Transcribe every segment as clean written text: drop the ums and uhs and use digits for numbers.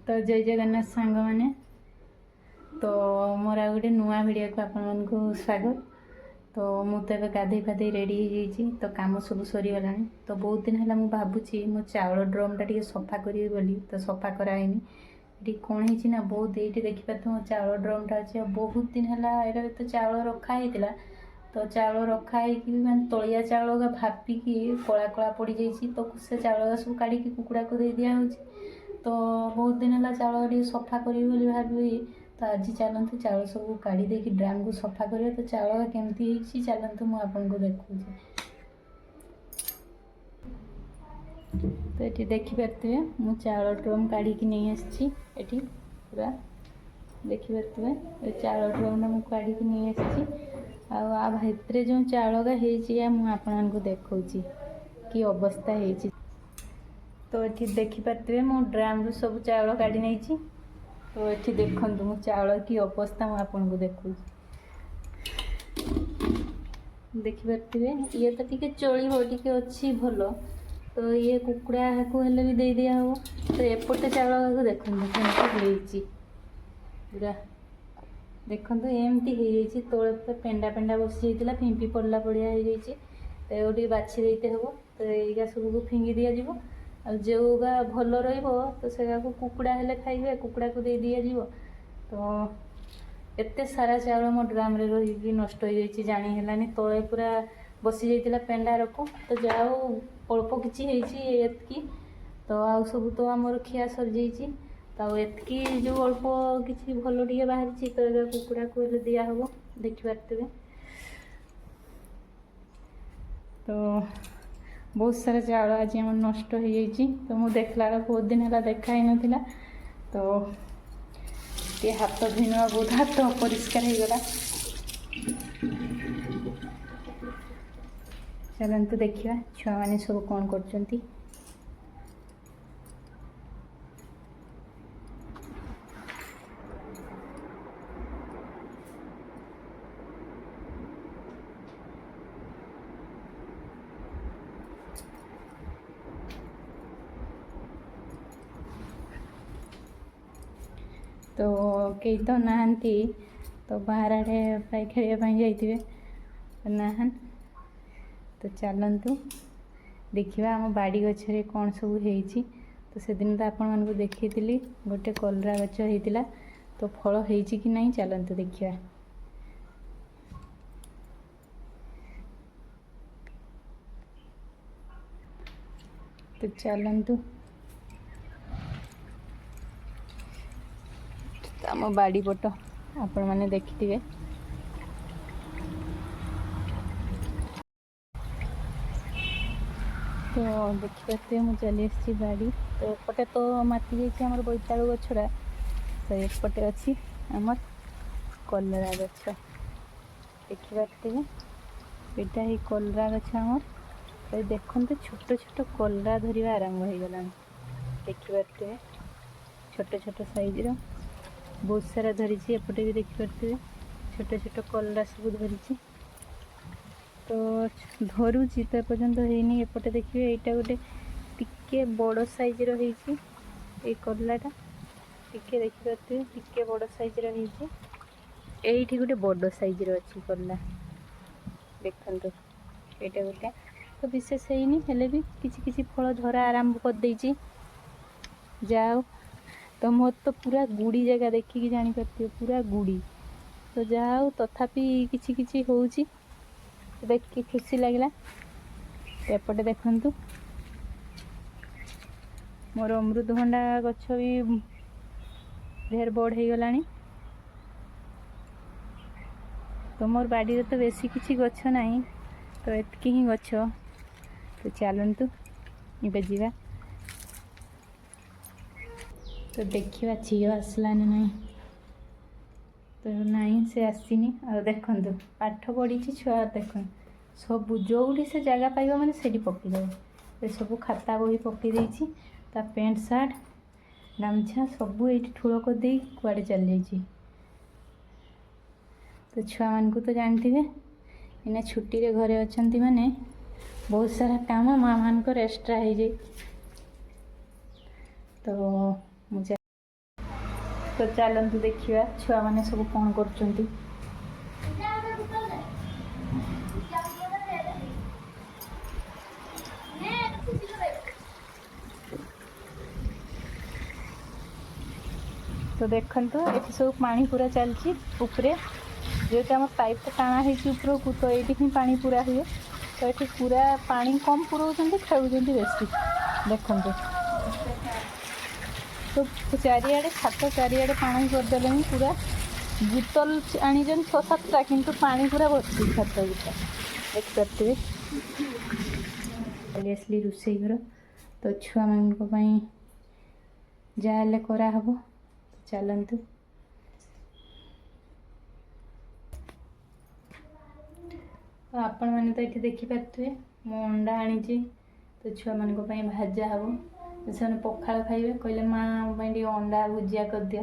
तो जय जगन्नाथ सांग मैंने तो मोर आ गोटे नुआ भिडियो को आपको स्वागत। तो मुझे गाधे फाधे रेडी हो तो कम सब सरीगला। तो बहुत दिन है भावुची मो चाउल ड्रम टा सफा करी बोली तो सफा कराइनी। ये कौन है ना बहुत ये देखिए मो चाउल ड्रम टा अच्छे बहुत दिन है तो चाउल रखाही तो चाउल रखाई मैं तलिया चाउल भापिकी कला कला पड़ जाइए तो से चाउल सब काढ़ी कुकुड़ा को दे दिया तो बहुत दिन है चाउल टे सफा करी भावी तो आज चलते चाउल सब काढ़ी देकी ड्राम को सफा करिए तो चाउल केमती चलते मुझे देखूँ। तो ये देखिपे मु चाउल ड्रम काढ़ी नहीं आसी पूरा देखिपे चाउल ड्रम मुझे काढ़ी नहीं आसी आ भितर जो चाउल मुझे देखा कि अवस्था है। तो ये देखिपे मु ड्राम रू सब चाउल काढ़ी नहीं तो ये देखु मु चाउल की अवस्था मुझे देखूँ देखिपे ये तो टी चलो टी अच्छी भल तो ये कुकुड़ा को हेल्ले भी दे दिया हो तो एपटे चाउल को देखते पूरा देखो एमती तले पेंडा पेंडा बसी जाता फिंपी पड़ला पड़िया हो तो बाछी देते हम तो यही सबको फिंगी दिज्व आ जोगा भल रही से कुकुड़ा हेल्ले खाइबे कुकुड़ा को दे दिज्व तो एते सारा चाउल मो ड्राम रे रही नष्ट हो जानी तले पूरा बसी जाता पेंडा रखू तो जाओ अल्प किसी तो आउ सब तो आमर खिया सरी जाइए तो एतकी जो अल्प किसी भल टे बाहरी तो कुकुड़ा को दिया हम देखिपे। तो बहुत सारा चाउल आज आम नष्ट हो जाइए तो मुझे देखला बहुत दिन है देखा ही नाला तो ये हाथ धोना बहुत हाथ अपरिष्कार हो गला। चलते देखा छुआ मैंने सब कौन कर तो कई तो नहांती तो बाहर आड़े प्राय खेलवाई जाइए नहान तो चलतु देखा आम बाड़ी गचरे कौन सब हो तो से दिन तो आपण मानक देखी गोटे कलरा गच होता तो फल हो कि नहीं चलतु देखा। तो चलतु आम बाड़ी पट आपण मैंने देखिए तो देखिए मुझे चली आसी बाड़ी तो एपटे तो माति जाम बोईतालु गछड़ा तो एपटे अच्छी आमर कलरा गछ देखिए यहाँ ही कलरा गछ आमर तो देखते छोट छोट कलरा धरवा आरंभ हो गला देखिए छोट छोट साइज बहुत सारा धरी एपटे भी देखिपे छोट छोट कलरा सब धरी तो धरुची तो एपर्तंत होनी एपटे देखिए यहाँ गोटे टिके बड़ साइज रही कलराटा टिके देखिपे टिके बड़ साइज रही ये गोटे बड़ साइज रही कलरा देखु यहाँ गोटे तो विशेष होनी हेले भी किसी किसी फल धरा आरंभ कर देची जाओ तो मोर तो पूरा गुड़ी जगह देखिकी जानीपारे पूरा गुड़ी तो जाओ तथापि किसी किसी होची देखिए खुशी लगला। एपटे देखु मोर अमृतभंडा गछ भी ढेर बड़ हो गला तो मोर बाड़ी तो बेसी किसी गछ नहीं तो एतकी ही गछ तो चलतु बजा तो देखा झील आसला नहीं तो नाई से आसीनी आ देखु पाठ पढ़ी छुआ देख सब जो से जगह पाइबा मैंने से पकईदेव ये सब खाता बही पकई ता पेंट सार्ट गामछा सब ये ठूल करदे कुआड़े चल जाइए। तो छुआ मान को तो जानते इना छुट्टी रे घरे अच्छा माने बहुत सारा काम माँ मान एक्स्ट्रा हो जाए तो मुझे तो चलतु देखा छुआ मैंने सब कौन कर तो देखु ये सब पानी पूरा चलती उपरे जेहेतु आम पाइप टाणा है उपरकू तो ये ही पानी पूरा हुए तो ये पूरा पानी कम पुराउं खेलुं बेसी देखु तो चारिआडे छात चारिआडे पानी करदे पूरा बोतल आनी 6-7टा किंतु पानी पूरा भर्ती छात भीतर देखिपे चली आसली रोसई घर तो छुआ मान जहाँ कराहब चलतु आपण मैंने तो ये देखिपे मो अंडा आनी तो छुआ मान भाजा हम से पखाल खाइबे कहले माँ टे अंडा भुजिया कर दिया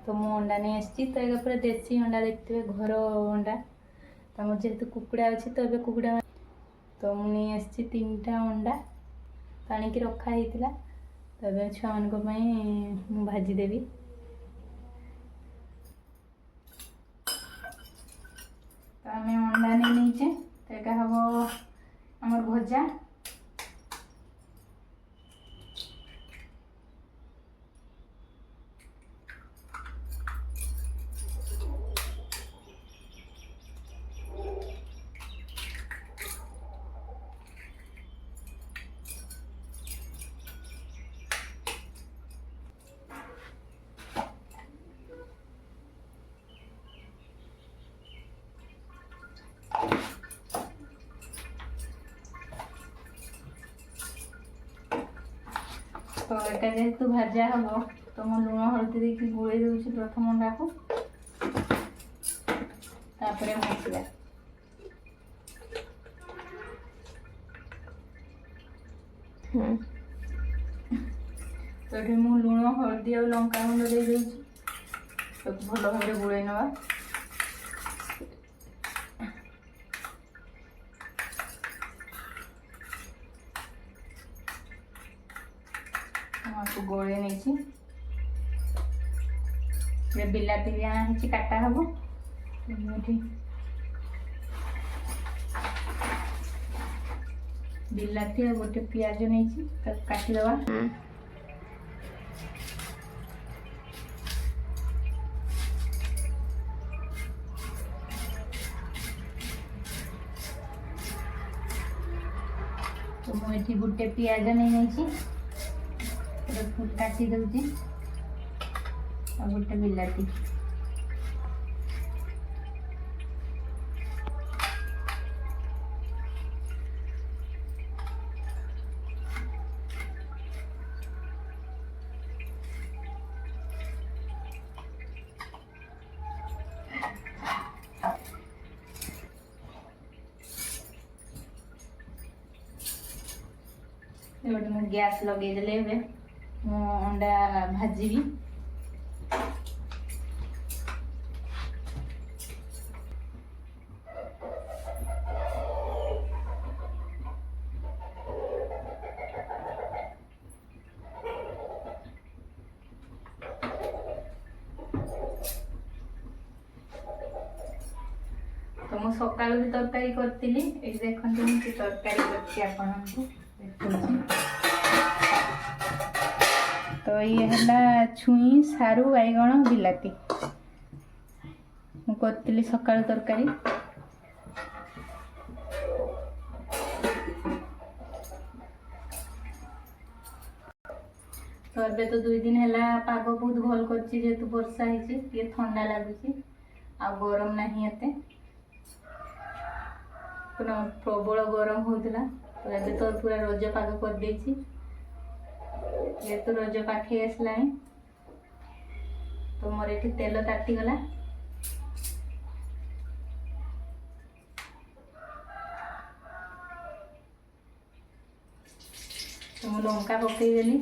तो मु अंडा नहीं आसी तो ये पूरा देसी अंडा देखते घर अंडा तो मोर जेहेतु कुकुड़ा अच्छी तो ये कुकुड़ा तो मुझे आसी 3टा अंडा ताणिकी रखाही तो ये छुआ मान भाजीदेवी तो आम अंडा नहीं नीचे तो ये हम आमर भजा तो यहाँ जेहेतु भाजा हम तो मो लुण हल्दी देखिए गोले दूसरी प्रथम अंडा को तापर मसला तो ये मु लुण हल्दी और लंका गुंड दे दूसरी तो भल भाव गोले नवा आपको गोले नहीं बिलाती भी आना काटा हम बिलाती और गोटे पियाज नहीं काटिदवा तो मुझे गोटे पियाज नहीं काटी दूची और गोटे बिलाती गोटे गैस लगे मो अंडा भाजी तो मु सकाल भी तरकारी करी देखते तरकारी कर तो ये है छुई सारू बैगण बिलाती मुझे सकाल तरकारी तो अबे तो 2 दिन है पाग बहुत भल कर वर्षा है ठंडा लगुच आ गरम नहीं एते प्रबल गरम होता तो ये तो पूरा रज पाग कर देछि ये तो रज पाखे आसला तो मोर ये तेल तातीगला तो मु लंका पकईदेली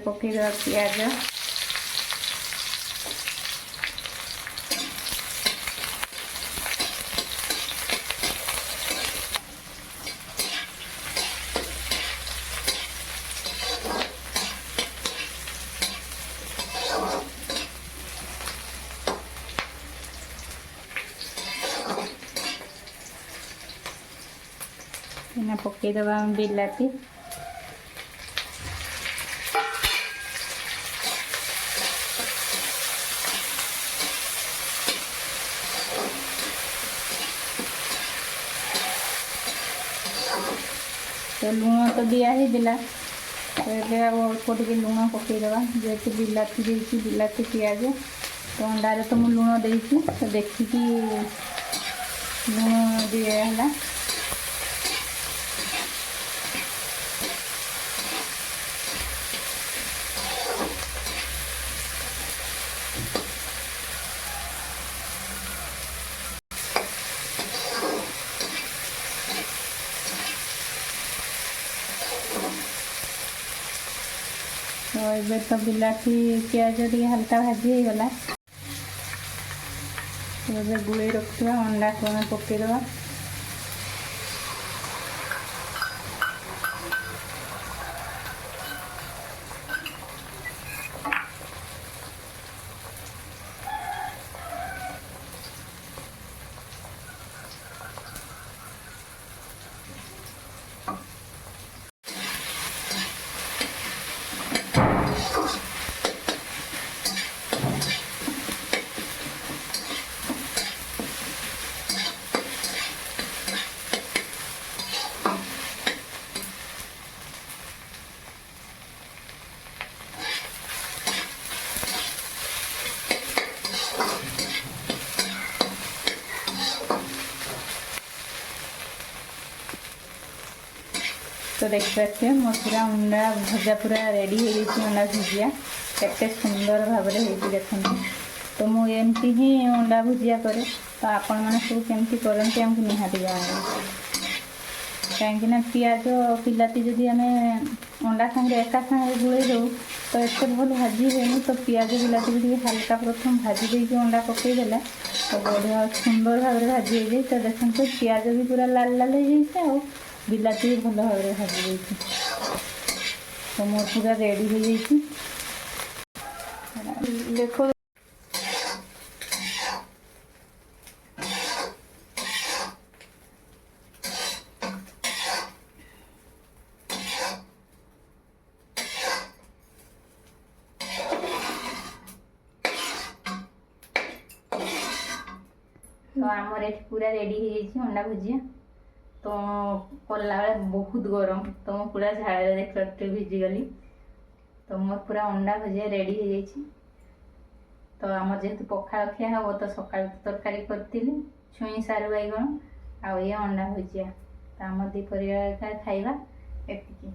पकईदेवा पियाज पकईदबा बिलाती तो लुण तो दिखाई दिला तो ये अल्प टे लुण पकईदबा जेहेतु बिलाती देती बिलाती पिज तो अंडारे तो मुझे लुण देती तो देखिकी लुण दिहला तो ये तो बिलाती पिज टे हल्का भाजी हो गला तो गुड़े रखा अंडा को पकईदबा तो देख सकते हैं मोर पूरा अंडा भजा पूरा रेडी हो गई अंडा भुजिया केते सुंदर भाव में देखते तो मुझे ही अंडा भुजिया करे तो आपण मैंने सब केमती करते आमको निहाती जाना कहीं पिज बिलाती जदि आम अंडा सांगे एका सांगे गुड़े दो तो एत भल भाजी हुए तो पिज बिलाती भी हल्का प्रथम भाजी देकी अंडा पकईदेला तो बढ़िया सुंदर भाव में भाजी हो जाए तो देखते पिज भी पूरा लाल लाल हो जाए बिलाती भी भल भाव में भाजी देती तो मोर पूरा रेडी हो जाती देखो तो आमर ये पूरा रेडी हो जाए अंडा भुजिया तो कला बेले बहुत गरम तो मैं पूरा झाड़ देख भिजिगली तो मोर पूरा अंडा भुजिया रेडी हो जाए तो आम जेहेतु पखाड़ खिया हम तो सका तरकारी करी छुई सारू बैगण आ ये अंडा भुजिया तो आम दी परिवार खाइबा एतिकी।